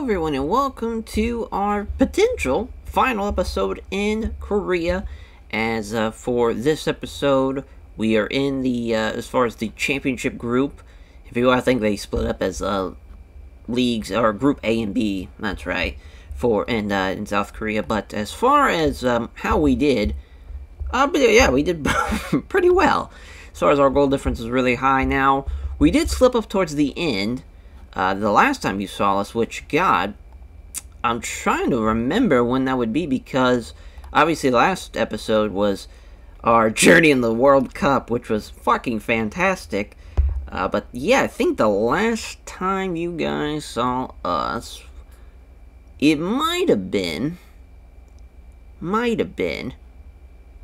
everyone, and welcome to our potential final episode in Korea. As for this episode, we are in the, as far as the championship group. If you I think they split up as leagues, or Group A and B, that's right, in South Korea. But as far as how we did, but yeah, we did pretty well. As far as our goal difference is really high now. We did slip up towards the end. The last time you saw us, which, God, I'm trying to remember when that would be, because obviously the last episode was our journey in the World Cup, which was fucking fantastic. But yeah, I think the last time you guys saw us, it might have been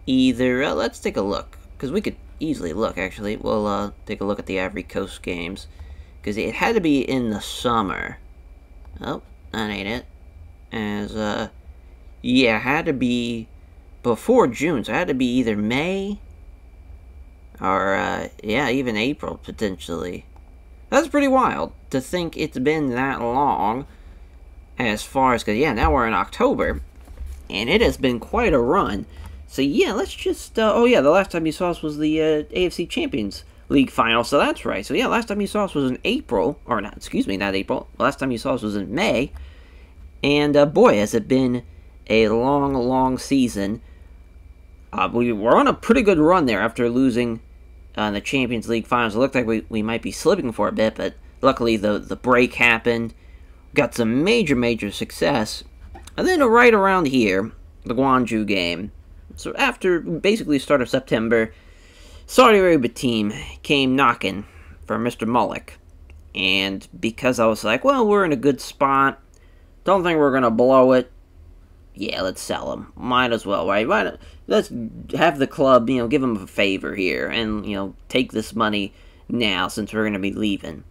either, let's take a look, because we could easily look, actually. We'll take a look at the Ivory Coast games. Because it had to be in the summer. Oh, that ain't it. Yeah, it had to be before June. So it had to be either May or, yeah, even April, potentially. That's pretty wild to think it's been that long. As far as, because, yeah, now we're in October. And it has been quite a run. So, yeah, let's just, oh, yeah, the last time you saw us was the AFC Champions League final, so that's right. So yeah, last time you saw us was in April, or not, excuse me, not April. Last time you saw us was in May, and boy, has it been a long, long season. We were on a pretty good run there after losing the Champions League finals. It looked like we might be slipping for a bit, but luckily the break happened. Got some major success, and then right around here, the Gwangju game. So after basically the start of September, Saudi Arabia team came knocking for Mr. Mullick, and because I was like, well, we're in a good spot, don't think we're gonna blow it, yeah, let's sell him. Might as well, right? Let's have the club, give him a favor here, and, take this money now, since we're gonna be leaving.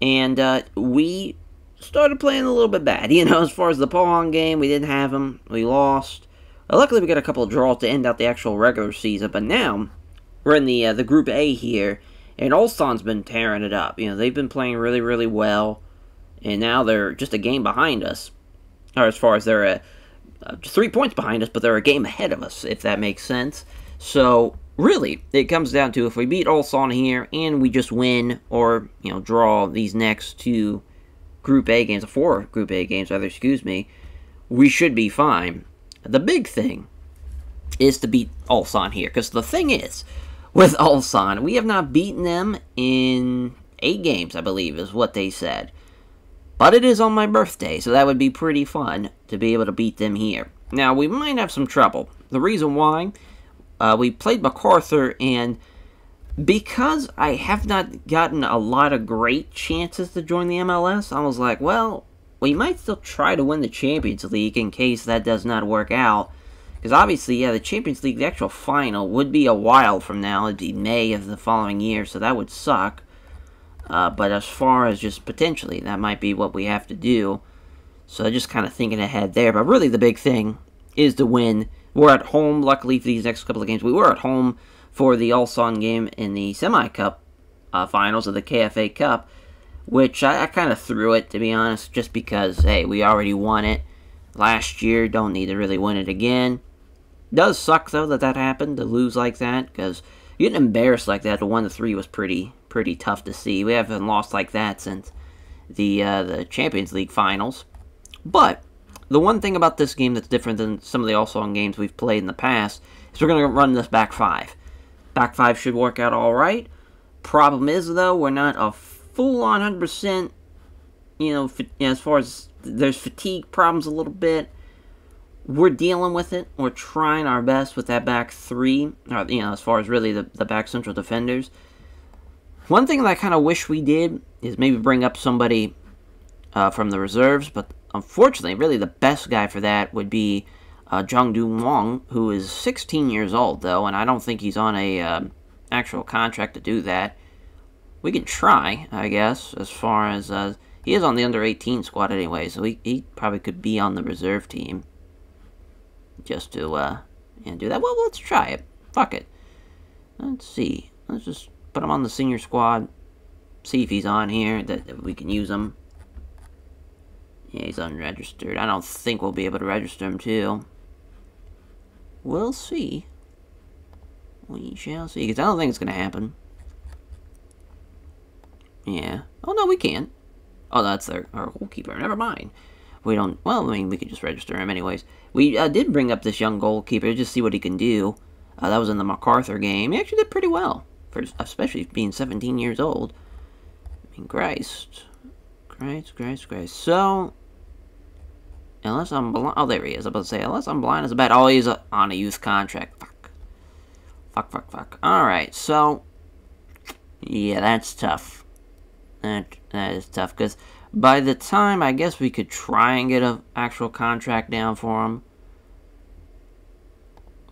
And, we started playing a little bit bad, as far as the Pohang game, we didn't have him, we lost. Luckily, we got a couple of draws to end out the actual regular season, but now we're in the Group A here, and Ulsan's been tearing it up. They've been playing really well, and now they're just a game behind us. Or as far as they're 3 points behind us, but they're a game ahead of us, if that makes sense. So, really, it comes down to if we beat Ulsan here, and we just win, or, draw these next two Group A games, 4 Group A games, rather, excuse me, we should be fine. The big thing is to beat Ulsan here, because the thing is, with Ulsan, we have not beaten them in 8 games, I believe, is what they said. But it is on my birthday, so that would be pretty fun to be able to beat them here. Now, we might have some trouble. The reason why, we played MacArthur, and because I have not gotten a lot of great chances to join the MLS, I was like, well, we might still try to win the Champions League in case that does not work out. Because obviously, yeah, the Champions League, the actual final, would be a while from now. It'd be May of the following year, so that would suck. But as far as just potentially, that might be what we have to do. So just kind of thinking ahead there. But really the big thing is to win. We're at home, luckily, for these next couple of games. We were at home for the Ulsan game in the semi-cup finals of the KFA Cup, which I kind of threw it, to be honest, just because, hey, we already won it last year. Don't need to really win it again. Does suck, though, that happened, to lose like that, because getting embarrassed like that to 1-3 was pretty tough to see. We haven't lost like that since the Champions League finals. But the one thing about this game that's different than some of the Ulsan games we've played in the past is we're going to run this back 5. Back 5 should work out all right. Problem is, though, we're not a full-on 100%, as far as there's fatigue problems a little bit. We're dealing with it. We're trying our best with that back 3, or, as far as really the back central defenders. One thing that I kind of wish we did is maybe bring up somebody from the reserves, but unfortunately, really the best guy for that would be Jungdu Wong, who is 16 years old, though, and I don't think he's on a actual contract to do that. We can try, I guess, as far as he is on the under-18 squad anyway, so he probably could be on the reserve team. Just to, do that. Well, let's try it. Fuck it. Let's see. Let's just put him on the senior squad. See if he's on here, that we can use him. Yeah, he's unregistered. I don't think we'll be able to register him, too. We'll see. We shall see, because I don't think it's going to happen. Yeah. Oh, no, we can. Oh, that's our goalkeeper. Never mind. We don't... Well, I mean, we could just register him anyways. We did bring up this young goalkeeper to just see what he can do. That was in the MacArthur game. He actually did pretty well, for especially being 17 years old. I mean, Christ. Christ. So... Unless I'm blind... Oh, there he is. I was about to say, unless I'm blind as a bat. Oh, he's on a youth contract. Fuck. Alright, so... Yeah, that's tough. That is tough, because by the time, I guess we could try and get an actual contract down for him.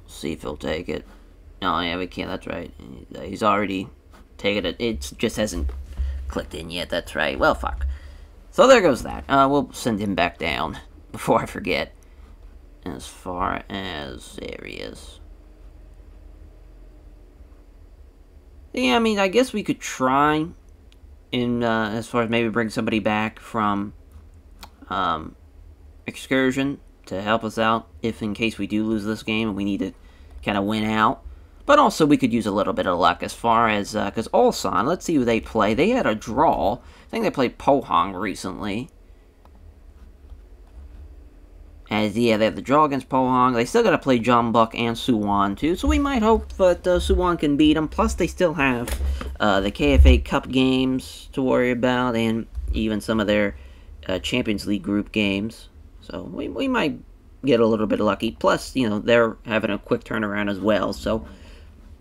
See if he'll take it. Oh, yeah, we can't. That's right. He's already taken it. It just hasn't clicked in yet. That's right. Well, fuck. So there goes that. We'll send him back down before I forget. As far as... There he is. Yeah, I mean, I guess we could try... as far as maybe bring somebody back from excursion to help us out if in case we do lose this game and we need to kind of win out. But also we could use a little bit of luck as far as, because Ulsan, let's see who they play. They had a draw. I think they played Pohang recently. As, yeah, they have the draw against Pohang. They still got to play Jeonbuk and Suwon, too. So we might hope that Suwon can beat them. Plus, they still have the KFA Cup games to worry about. And even some of their Champions League group games. So we might get a little bit lucky. Plus, you know, they're having a quick turnaround as well. So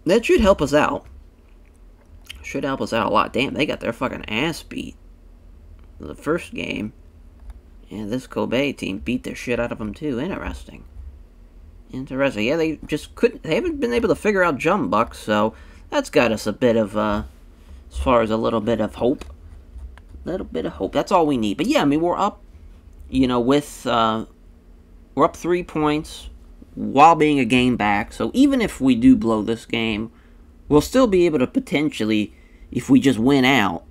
that should help us out. Should help us out a lot. Damn, they got their fucking ass beat. The first game. Yeah, this Kobe team beat their shit out of them too. Interesting. Yeah, they just couldn't... They haven't been able to figure out Jeonbuk, so that's got us a bit of, as far as a little bit of hope. That's all we need. But yeah, I mean, we're up, you know, with, we're up 3 points while being a game back. So even if we do blow this game, we'll still be able to potentially, if we just win out,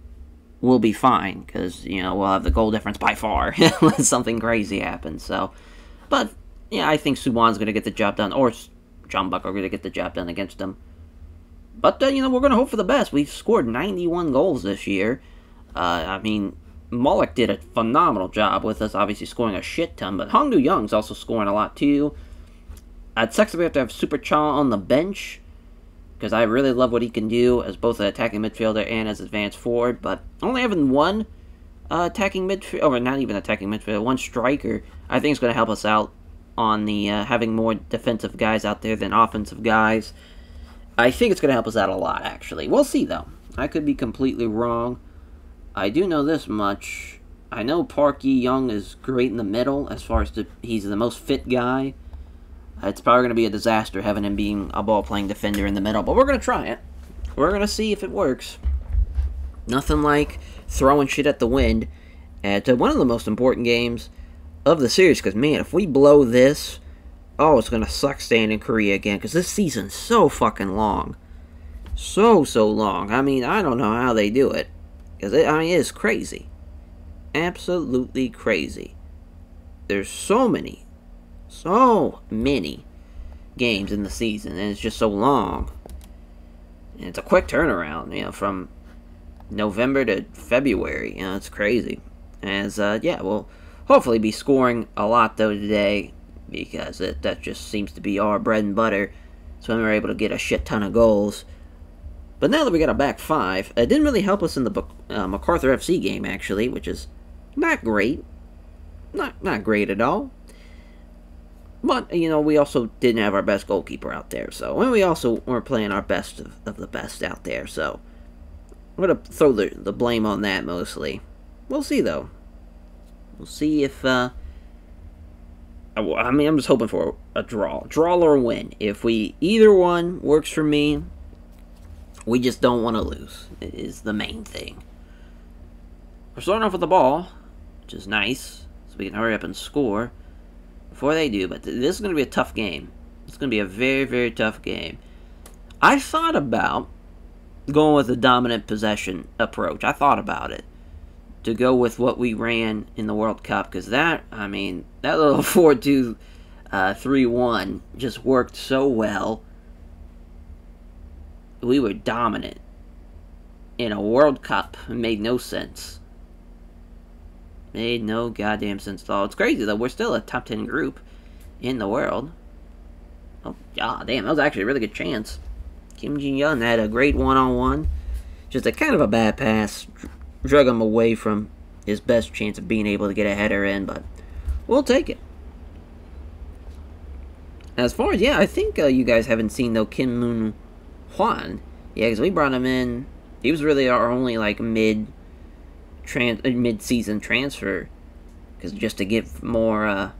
we'll be fine, because, you know, we'll have the goal difference by far, unless something crazy happens, so. But, yeah, I think Suwon's going to get the job done, or Jeonbuk are going to get the job done against them. But, you know, we're going to hope for the best. We've scored 91 goals this year. I mean, Moloch did a phenomenal job with us, obviously scoring a shit ton, but Hongdu Young's also scoring a lot, too. It sucks that we have to have Super Cha on the bench, because I really love what he can do as both an attacking midfielder and as advanced forward, but only having one attacking midfielder, or not even attacking midfielder, one striker, I think is going to help us out on the having more defensive guys out there than offensive guys. I think it's going to help us out a lot, actually. We'll see, though. I could be completely wrong. I do know this much. I know Park Yi-young is great in the middle, as far as he's the most fit guy. It's probably going to be a disaster having him being a ball-playing defender in the middle, but we're going to try it. We're going to see if it works. Nothing like throwing shit at the wind at one of the most important games of the series, because, man, if we blow this, oh, it's going to suck staying in Korea again, because this season's so fucking long. So long. I mean, I don't know how they do it, because, it's crazy. Absolutely crazy. There's so many games in the season, and it's just so long. And it's a quick turnaround, you know, from November to February. You know, it's crazy. As, yeah, we'll hopefully be scoring a lot, though, today, because that just seems to be our bread and butter. So when we're able to get a shit ton of goals. But now that we got a back five, it didn't really help us in the MacArthur FC game, actually, which is not great. Not great at all. But, you know, we also didn't have our best goalkeeper out there, so... And we also weren't playing our best of the best out there, so... I'm going to throw the blame on that, mostly. We'll see, though. We'll see if, I mean, I'm just hoping for a draw. Draw or win. If either one works for me, we just don't want to lose. It is the main thing. We're starting off with the ball, which is nice, so we can hurry up and score before they do, but this is going to be a tough game. It's going to be a very, very tough game. I thought about going with a dominant possession approach. I thought about it. to go with what we ran in the World Cup, because that, I mean, that little 4-2-3-1 just worked so well. We were dominant in a World Cup. It made no sense. Made no goddamn sense at all. It's crazy, though. We're still a top 10 group in the world. Oh, god damn, that was actually a really good chance. Kim Ji-yeon had a great one-on-one. Just a kind of a bad pass. Drug him away from his best chance of being able to get a header in, but we'll take it. As far as, yeah, I think you guys haven't seen, though, Kim Moon Hwan. Yeah, because we brought him in. He was really our only, like, mid-season transfer. Because just to give more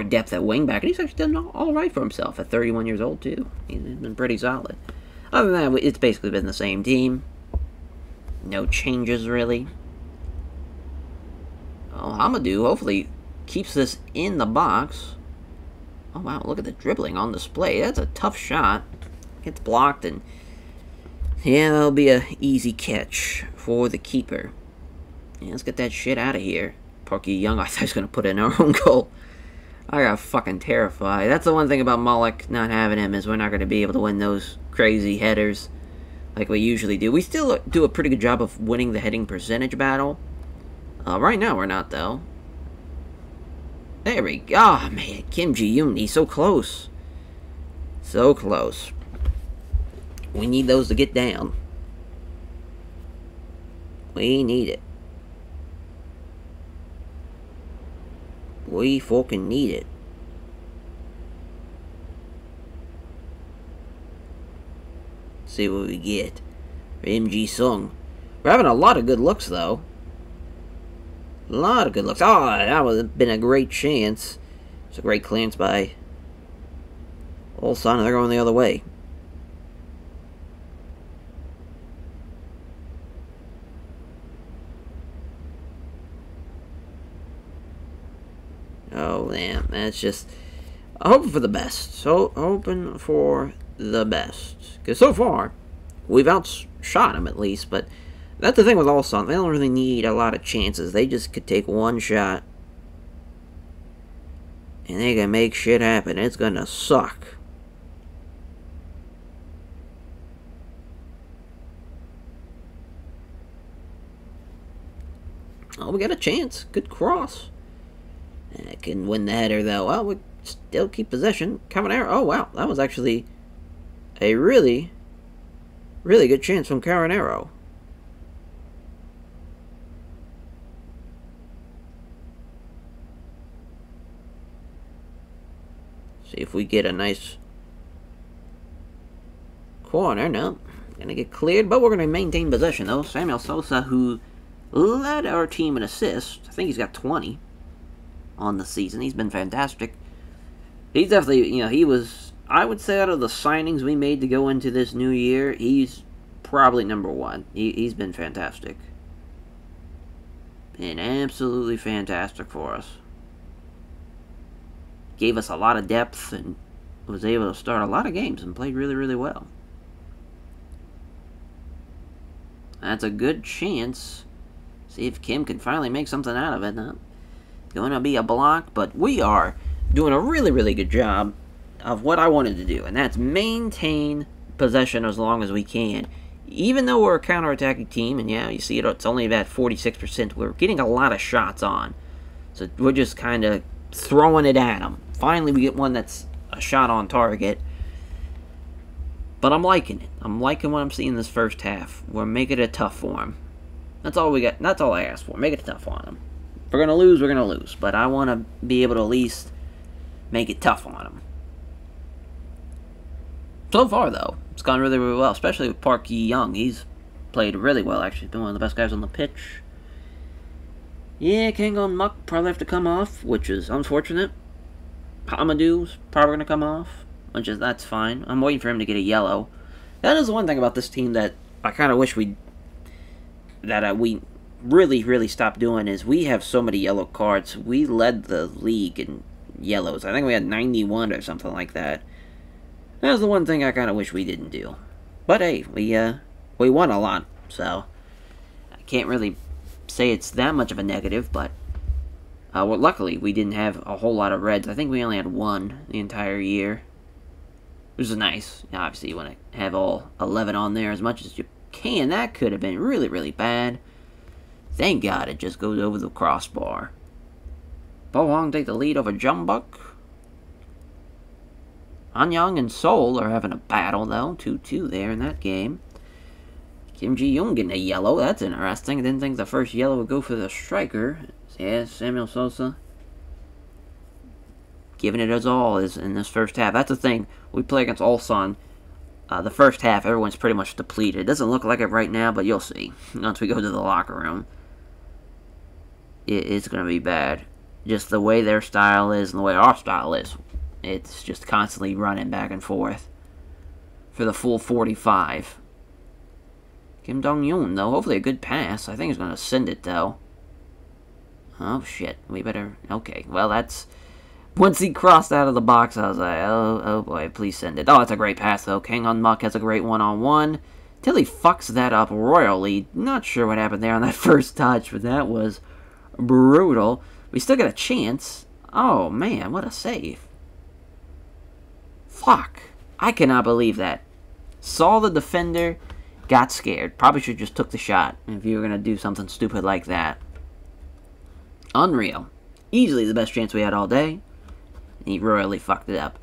depth at wingback. And he's actually done all right for himself at 31 years old, too. He's been pretty solid. Other than that, it's basically been the same team. No changes, really. Oh, Hamadou hopefully keeps this in the box. Oh, wow, look at the dribbling on display. That's a tough shot. Gets blocked, and yeah, that'll be an easy catch for the keeper. Yeah, let's get that shit out of here. Parky Young, I thought he was going to put in our own goal. I got fucking terrified. That's the one thing about Malik not having him, is we're not going to be able to win those crazy headers like we usually do. We still do a pretty good job of winning the heading percentage battle. Right now we're not, though. There we go. Oh, man, Kim Ji-yoon, he's so close. So close. We need those to get down. We need it. We fucking need it. See what we get. MG Sung. We're having a lot of good looks, though. A lot of good looks. Oh, that would have been a great chance. It's a great clearance by Ulsan, and they're going the other way. Oh, damn. That's just... hoping for the best. So, hoping for the best. Because so far, we've outshot them at least, but that's the thing with Ulsan. They don't really need a lot of chances. They just could take one shot, and they can make shit happen. It's gonna suck. Oh, we got a chance. Good cross. And I can win the header, though. Well, we still keep possession. Cavanero. Oh, wow. That was actually a really, really good chance from Cavanero. See if we get a nice corner. No. Gonna get cleared, but we're gonna maintain possession, though. Samuel Sosa, who led our team in assists. I think he's got 20 on the season. He's been fantastic. He's definitely, you know, he was, I would say, out of the signings we made to go into this new year, he's probably number one. He's been fantastic. Been absolutely fantastic for us. Gave us a lot of depth and was able to start a lot of games and played really, really well. That's a good chance. See if Kim can finally make something out of it. Not going to be a block, but we are doing a really, really good job of what I wanted to do, and that's maintain possession as long as we can. Even though we're a counter-attacking team, and yeah, you see it's only about 46%, we're getting a lot of shots on. So we're just kind of throwing it at them. Finally, we get one that's a shot on target. But I'm liking it. I'm liking what I'm seeing this first half. We're making it tough for them. That's all we got. That's all I asked for. Make it tough on them. If we're going to lose, we're going to lose. But I want to be able to at least make it tough on them. So far, though, it's gone really, really well. Especially with Park Yi-young. He's played really well, actually. He's been one of the best guys on the pitch. Yeah, Kangon Muck probably have to come off, which is unfortunate. Hamadou's probably going to come off, which is, that's fine. I'm waiting for him to get a yellow. That is the one thing about this team that I kind of wish we really, really stopped doing, is we have so many yellow cards. We led the league in yellows. I think we had 91 or something like that. That was the one thing I kind of wish we didn't do. But hey, we won a lot, so I can't really say it's that much of a negative, but well, luckily we didn't have a whole lot of reds. I think we only had one the entire year, which is nice. Obviously, you want to have all 11 on there as much as you can. That could have been really, really bad. Thank God it just goes over the crossbar. Bo Hong take the lead over Jumbuck. Anyang and Seoul are having a battle, though. 2-2 there in that game. Kim Ji-young getting a yellow. That's interesting. I didn't think the first yellow would go for the striker. Yeah, Samuel Sosa giving it his all is in this first half. That's the thing. We play against Ulsan. The first half, everyone's pretty much depleted. It doesn't look like it right now, but you'll see. Once we go to the locker room, it's going to be bad. Just the way their style is and the way our style is. It's just constantly running back and forth for the full 45. Kim Dong-yoon, though, hopefully a good pass. I think he's going to send it, though. Oh, shit. We better... Okay, well, that's... Once he crossed out of the box, I was like, oh boy, please send it. Oh, that's a great pass, though. Kang Un-muk has a great one-on-one. Till he fucks that up royally. Not sure what happened there on that first touch, but that was brutal. We still got a chance. Oh, man, what a save. Fuck. I cannot believe that. Saw the defender, got scared. Probably should have just took the shot if you were going to do something stupid like that. Unreal. Easily the best chance we had all day. He royally fucked it up.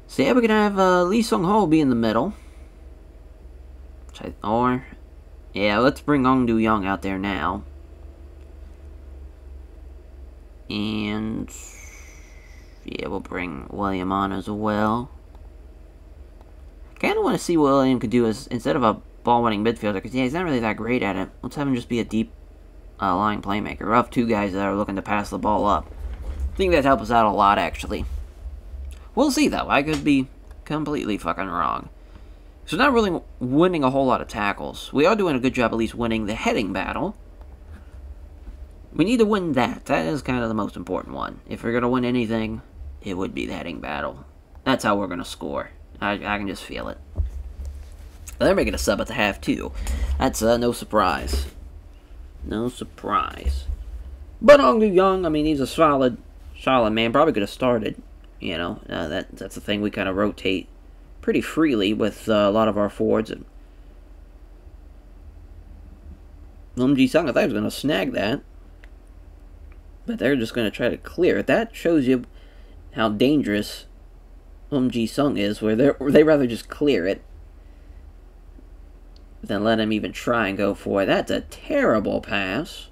So yeah, we're going to have Lee Sung-ho be in the middle. Or, yeah, let's bring Ong Do-young out there now. And, yeah, we'll bring William on as well. Kind of want to see what William could do as, instead of a ball-winning midfielder, because yeah, he's not really that great at it. Let's have him just be a deep line playmaker. We'll have two guys that are looking to pass the ball up. I think that'd help us out a lot, actually. We'll see, though. I could be completely fucking wrong. So not really winning a whole lot of tackles. We are doing a good job at least winning the heading battle. We need to win that. That is kind of the most important one. If we're going to win anything, it would be the heading battle. That's how we're going to score. I can just feel it. They're making a sub at the half, too. That's no surprise. No surprise. But Ong Do-young, I mean, he's a solid man. Probably could have started. You know, that's the thing. We kind of rotate pretty freely with a lot of our forwards. And Ji-sung, I thought he was going to snag that. But they're just going to try to clear it. That shows you how dangerous Ji-sung is, where they rather just clear it than let him even try and go for it. That's a terrible pass.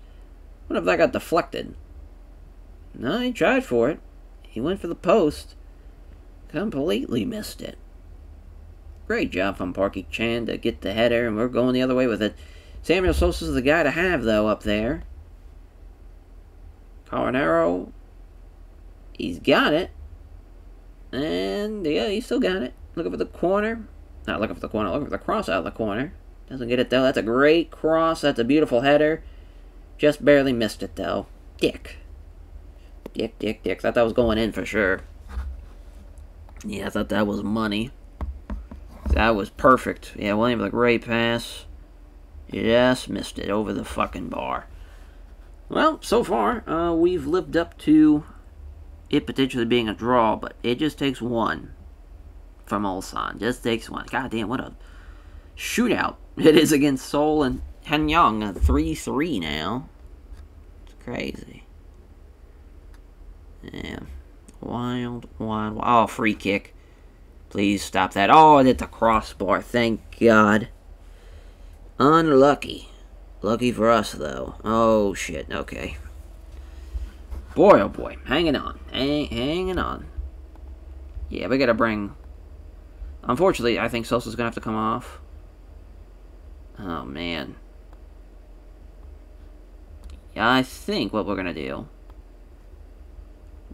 What if that got deflected? No, he tried for it. He went for the post. Completely missed it. Great job from Park Hee-chan to get the header, and we're going the other way with it. Samuel Sosa's the guy to have, though, up there. Carnero. He's got it. And, yeah, he still got it. Looking for the corner. Not looking for the corner, looking for the cross out of the corner. Doesn't get it, though. That's a great cross. That's a beautiful header. Just barely missed it, though. Dick. Thought that was going in for sure. Yeah, I thought that was money. That was perfect. Yeah, William with a great pass. Just missed it over the fucking bar. Well, so far, we've lived up to it potentially being a draw, but it just takes one from Ulsan. Just takes one. God damn, what a shootout it is against Seoul and Hanyang. 3-3 now. It's crazy. Yeah. Wild. Oh, free kick. Please stop that. Oh, it hit the crossbar. Thank God. Unlucky. Lucky for us, though. Oh, shit. Okay. Boy, oh boy. Hanging on. Hanging on. Yeah, we gotta bring... Unfortunately, I think Sosa's gonna have to come off. Oh, man. Yeah, I think what we're gonna do...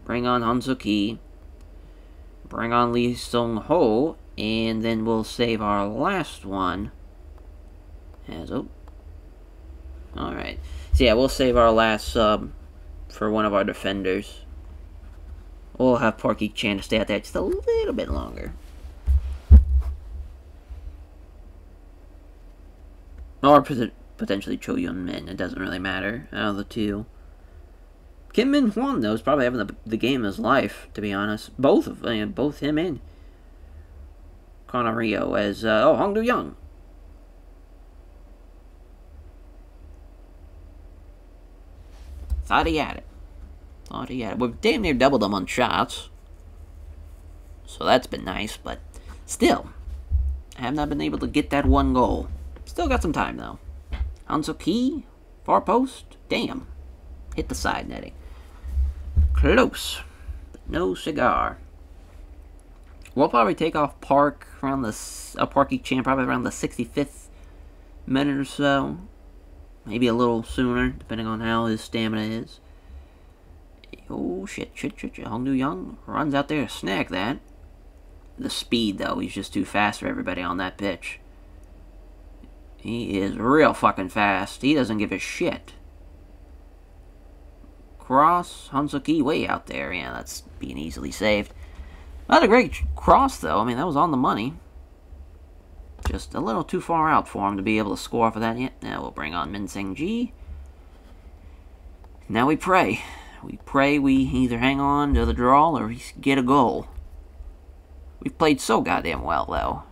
Bring on Han Soo-ki. Bring on Lee Sung-ho. And then we'll save our last one. As... Oh. Alright. So yeah, we'll save our last sub for one of our defenders. We'll have Park Hee-chan to stay out there just a little bit longer. Our potentially Cho Yun Min. It doesn't really matter out of the two. Kim Min Hwan, though, is probably having the game of his life, to be honest. Both him and Connor Rio as, Hong Do Young. Thought he had it. We've damn near doubled him on shots. So that's been nice, but still, I have not been able to get that one goal. Still got some time, though. Hanso Ki, far post, damn. Hit the side netting. Close, but no cigar. We'll probably take off Park around Parky Chan, probably around the 65th minute or so. Maybe a little sooner, depending on how his stamina is. Oh, shit. Hong Do Young runs out there to snag that. The speed, though, he's just too fast for everybody on that pitch. He is real fucking fast. He doesn't give a shit. Cross, Hanso Ki way out there. Yeah, that's being easily saved. Not a great cross, though. I mean, that was on the money. Just a little too far out for him to be able to score for that yet. Now we'll bring on Min Seng Ji. Now we pray. We pray we either hang on to the draw or we get a goal. We've played so goddamn well, though.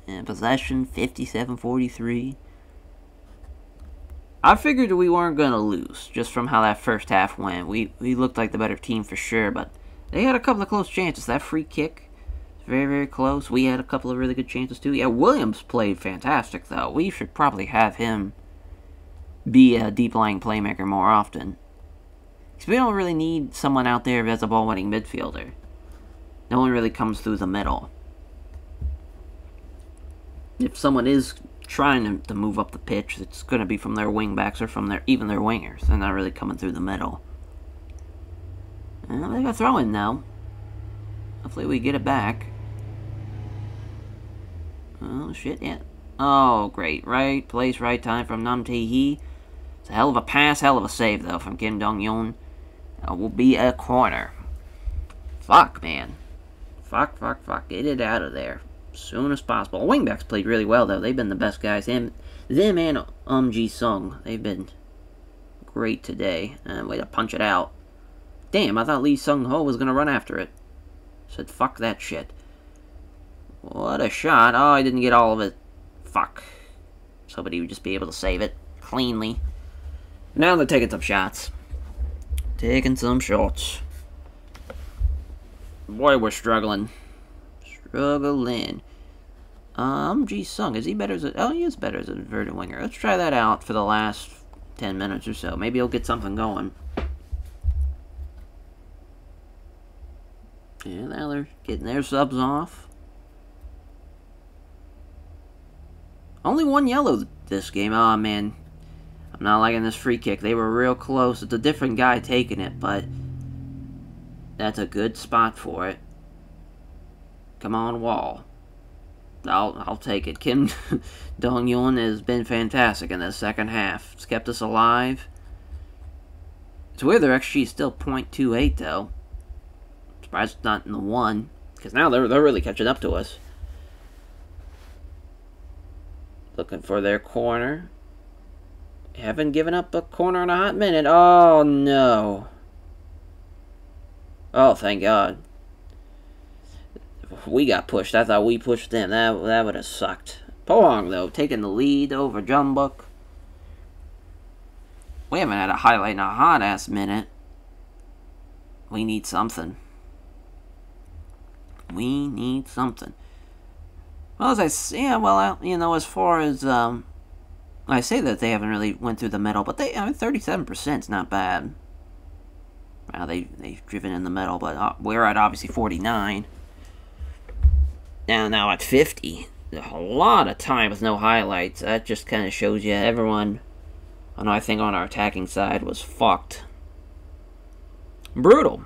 And possession, 57-43. I figured we weren't going to lose, just from how that first half went. We looked like the better team for sure, but they had a couple of close chances. That free kick, very, very close. We had a couple of really good chances, too. Yeah, Williams played fantastic, though. We should probably have him be a deep-lying playmaker more often. Because we don't really need someone out there as a ball-winning midfielder. No one really comes through the middle. If someone is trying to move up the pitch, it's going to be from their wing-backs or from even their wingers. They're not really coming through the middle. Well, they got throw-in now. Hopefully we get it back. Oh, shit, yeah. Oh, great. Right place, right time from Nam Tae-hee. It's a hell of a pass, hell of a save, though, from Kim Dong-yeon. Will be a corner. Fuck, man. Fuck. Get it out of there as soon as possible. Wingbacks played really well, though. They've been the best guys. Them and Ji-sung. They've been great today. Way to punch it out. Damn, I thought Lee Sung-ho was going to run after it. Said, fuck that shit. What a shot. Oh, I didn't get all of it. Fuck. Somebody would just be able to save it cleanly. Now they're taking some shots. Taking some shots. Boy, we're struggling. Ji-sung, is he better as a... Oh, he is better as an inverted winger. Let's try that out for the last 10 minutes or so. Maybe he'll get something going. Yeah, now they're getting their subs off. Only one yellow this game. Oh, man. I'm not liking this free kick. They were real close. It's a different guy taking it, but that's a good spot for it. Come on, Wall. I'll take it. Kim Dong-yeon has been fantastic in the second half. It's kept us alive. It's weird their XG is still .28, though. Surprised it's not in the 1, because now they're really catching up to us. Looking for their corner. Haven't given up a corner in a hot minute. Oh, no. Oh, thank God. We got pushed. I thought we pushed them. That would have sucked. Pohang, though, taking the lead over Jumbuk. We haven't had a highlight in a hot-ass minute. We need something. We need something. Well, as I say, as far as, I say that they haven't really went through the middle, but 37% is not bad. Well, they've driven in the middle, but we're at obviously 49. Now at 50. A lot of time with no highlights. That just kind of shows you everyone, I think on our attacking side, was fucked. Brutal.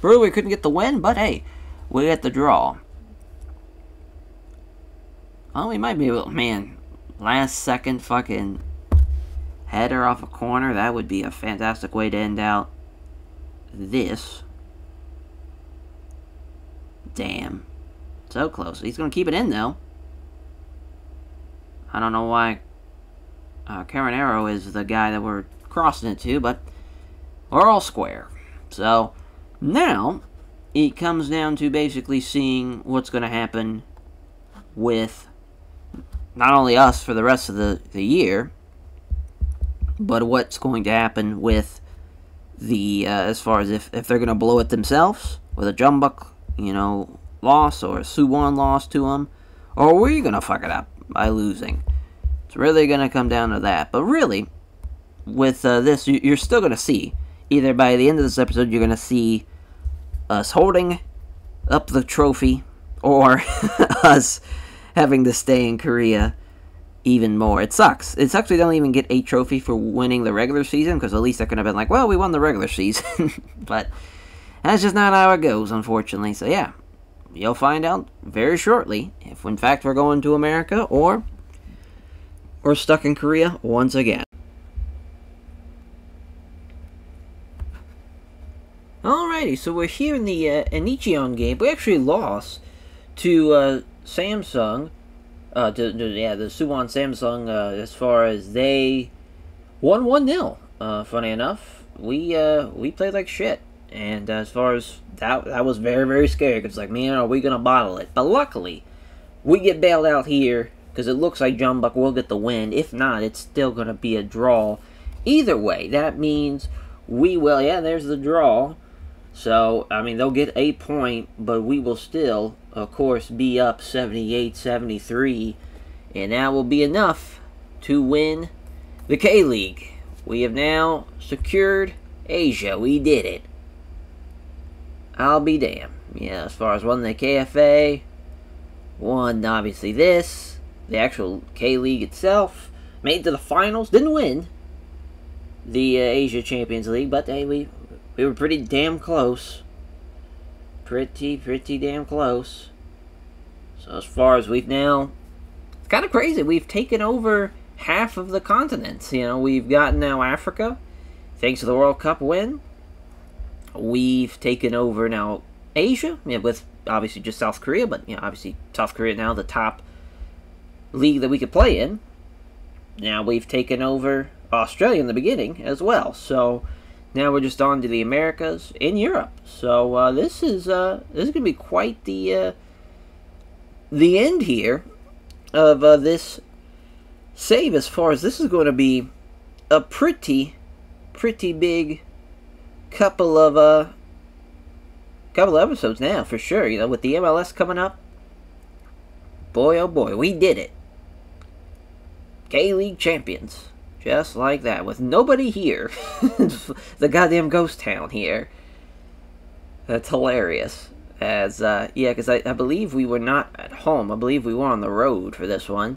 We couldn't get the win, but hey, we get the draw. Oh, we might be able, man, last second fucking header off a corner. That would be a fantastic way to end out this. Damn. So close. He's going to keep it in, though. I don't know why Caronero is the guy that we're crossing it to, but we're all square. So, now, it comes down to basically seeing what's going to happen with not only us for the rest of the year, but what's going to happen with the, as far as if they're going to blow it themselves with a Jumbuk, loss, or a Suwon loss to them, or are we going to fuck it up by losing? It's really going to come down to that. But really, with this, you're still going to see, either by the end of this episode, you're going to see us holding up the trophy, or us having to stay in Korea even more. It sucks. It sucks we don't even get a trophy for winning the regular season, because at least I could have been like, well, we won the regular season. But that's just not how it goes, unfortunately. So yeah, you'll find out very shortly if in fact we're going to America, or we're stuck in Korea once again. Alrighty, so we're here in the Anicheon game. We actually lost to Samsung, the Suwon Samsung, as far as they won 1-0. Funny enough, we played like shit, and as far as that was very, very scary. Cause it's like, man, are we gonna bottle it? But luckily, we get bailed out here because it looks like Jeonbuk will get the win. If not, it's still gonna be a draw. Either way, that means we will. Yeah, there's the draw. So, I mean, they'll get a point, but we will still, of course, be up 78-73, and that will be enough to win the K-League. We have now secured Asia. We did it. I'll be damned. Yeah, as far as won the KFA, won, obviously, this, the actual K-League itself, made it to the finals, didn't win the Asia Champions League, but hey, we were pretty damn close. Pretty damn close. So as far as we've now, it's kind of crazy. We've taken over half of the continents. We've gotten now Africa, thanks to the World Cup win. We've taken over now Asia, with obviously just South Korea, but obviously South Korea now the top league that we could play in. Now we've taken over Australia in the beginning as well. So now we're just on to the Americas in Europe. So this is going to be quite the end here of this save. As far as this is going to be a pretty big couple of episodes now for sure. With the MLS coming up, boy oh boy, we did it. K-League champions. Just like that, with nobody here. The goddamn ghost town here. That's hilarious. As, because I believe we were not at home. I believe we were on the road for this one.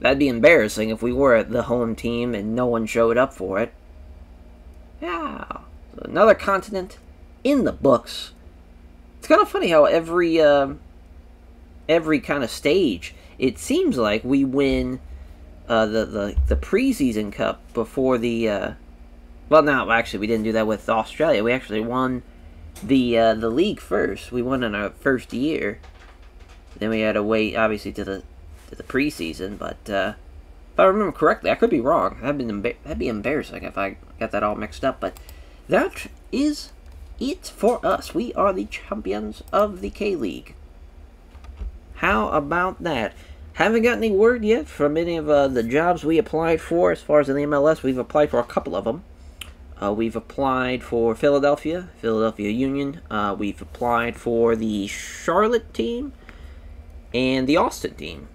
That'd be embarrassing if we were at the home team and no one showed up for it. Yeah. So another continent in the books. It's kind of funny how every kind of stage, it seems like we win the preseason cup before the well, no, actually we didn't do that with Australia. We actually won the league first. We won in our first year. Then we had to wait obviously to the preseason. But if I remember correctly, I could be wrong. That'd be embarrassing if I got that all mixed up. But that is it for us. We are the champions of the K-League. How about that? Haven't got any word yet from any of the jobs we applied for. As far as in the MLS, we've applied for a couple of them. We've applied for Philadelphia Union. We've applied for the Charlotte team and the Austin team.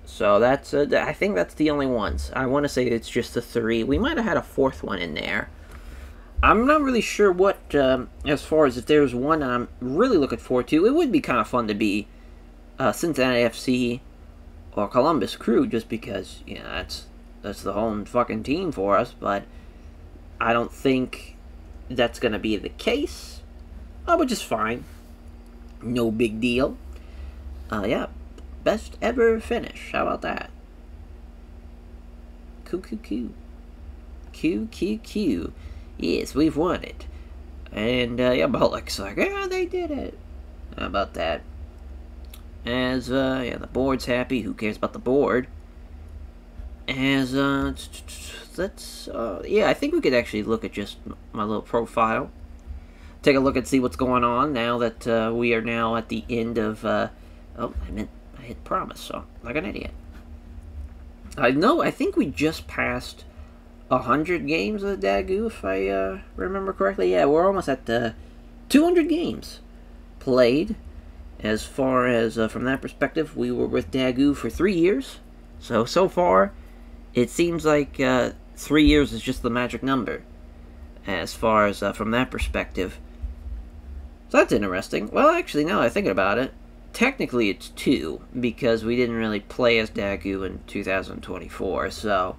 So that's I think that's the only ones. I want to say it's just the three. We might have had a fourth one in there. I'm not really sure what, as far as if there's one I'm really looking forward to. It would be kind of fun to be Cincinnati FC or Columbus Crew, just because, that's the home fucking team for us, but I don't think that's going to be the case, which is fine. No big deal. Yeah, best ever finish. How about that? Q. Yes, we've won it. And, Bollock's like, yeah, they did it. How about that? As, the board's happy. Who cares about the board? As, let's, yeah, I think we could actually look at just my little profile. Take a look and see what's going on now that we are now at the end of, oh, I hit promise, so, like an idiot. I think we just passed 100 games of Dagu, if I remember correctly. Yeah, we're almost at 200 games played. As far as, from that perspective, we were with Dagu for 3 years. So far, it seems like 3 years is just the magic number. As far as, from that perspective. So that's interesting. Well, actually, now that I'm thinking about it, technically it's 2, because we didn't really play as Dagu in 2024, so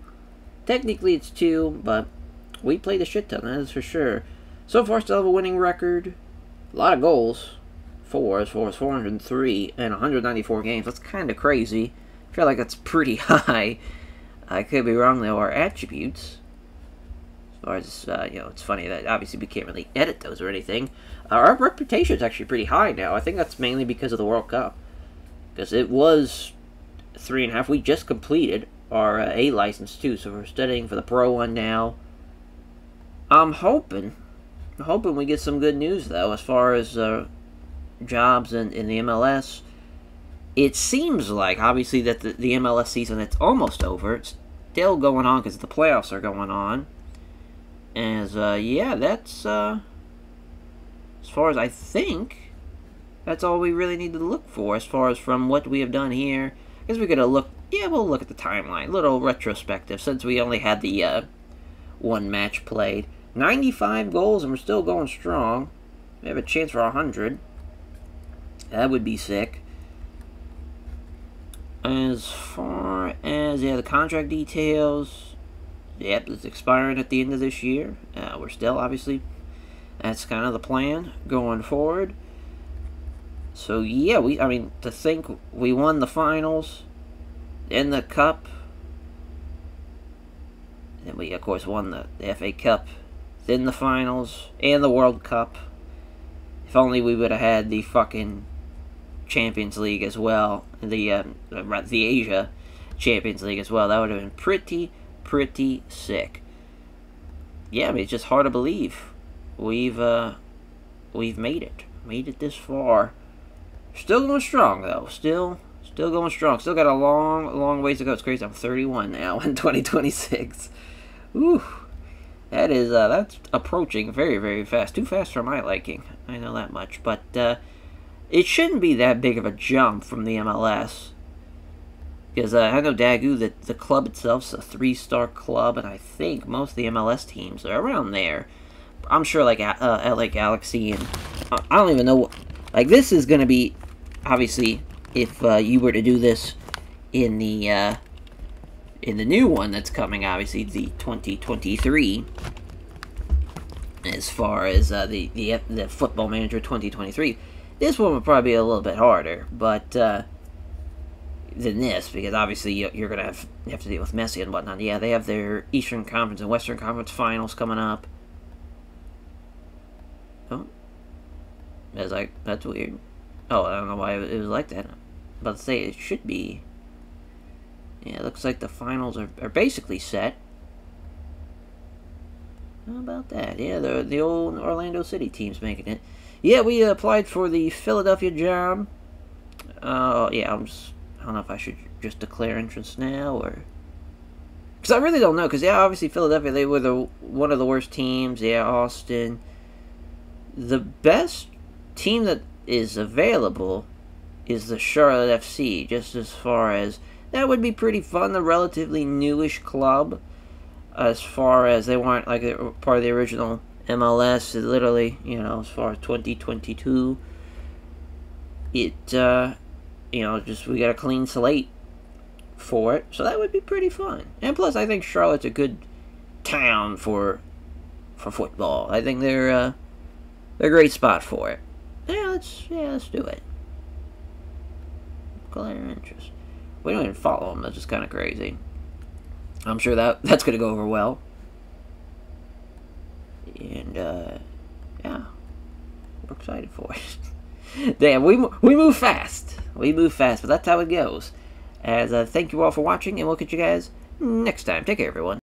technically it's 2, but we played a shit ton, that is for sure. So far, still have a winning record, a lot of goals, 4 as far as 403, and 194 games. That's kind of crazy. I feel like that's pretty high. I could be wrong, though. Our attributes, as far as, you know, it's funny that obviously we can't really edit those or anything. Our reputation is actually pretty high now. I think that's mainly because of the World Cup. Because it was 3.5. We just completed our A license, too, so we're studying for the Pro one now. I'm hoping we get some good news, though, as far as jobs in the MLS. It seems like, obviously, that the MLS season, it's almost over. It's still going on because the playoffs are going on. As, yeah, that's, as far as I think, that's all we really need to look for as far as from what we have done here. I guess we're going to look, yeah, we'll look at the timeline. A little retrospective, since we only had the, one match played. 95 goals, and we're still going strong. We have a chance for 100. That would be sick. As far as, yeah, the contract details, yep, it's expiring at the end of this year. We're still, obviously, that's kind of the plan going forward. So, yeah, I mean, to think we won the finals, in the Cup, and we, of course, won the FA Cup, then the finals, and the World Cup. If only we would have had the fucking Champions League as well, the Asia Champions League as well. That would have been pretty sick. Yeah, I mean, it's just hard to believe we've made it this far. Still going strong though. Still going strong. Still got a long ways to go. It's crazy. I'm 31 now in 2026. Ooh, that's approaching very fast. Too fast for my liking. I know that much, but it shouldn't be that big of a jump from the MLS. Because I know Dagu, that the club itself is a 3-star club, and I think most of the MLS teams are around there. I'm sure, like, LA Galaxy, and I don't even know, like, this is going to be, obviously, if you were to do this in the new one that's coming, obviously, the 2023, as far as the Football Manager 2023, this one would probably be a little bit harder, but than this, because obviously you're gonna have to deal with Messi and whatnot. Yeah, they have their Eastern Conference and Western Conference finals coming up. Oh, that's weird. Oh, I don't know why it was like that. I'm about to say it should be. Yeah, it looks like the finals are basically set. How about that? Yeah, the old Orlando City team's making it. Yeah, we applied for the Philadelphia job. Yeah, I don't know if I should just declare entrance now, or... Because I really don't know, because, yeah, obviously Philadelphia, they were one of the worst teams. Yeah, Austin. The best team that is available is the Charlotte FC, just as far as... That would be pretty fun, the relatively newish club, as far as they weren't, like, part of the original MLS, literally, you know, as far as 2022. You know, just we got a clean slate for it, so that would be pretty fun. And plus, I think Charlotte's a good town for football. I think they're a great spot for it. Yeah, let's do it. Declare interest. We don't even follow them. That's just kind of crazy. I'm sure that's gonna go over well. And yeah, we're excited for it. Damn, we move fast. We move fast, but that's how it goes. As thank you all for watching, and we'll catch you guys next time. Take care, everyone.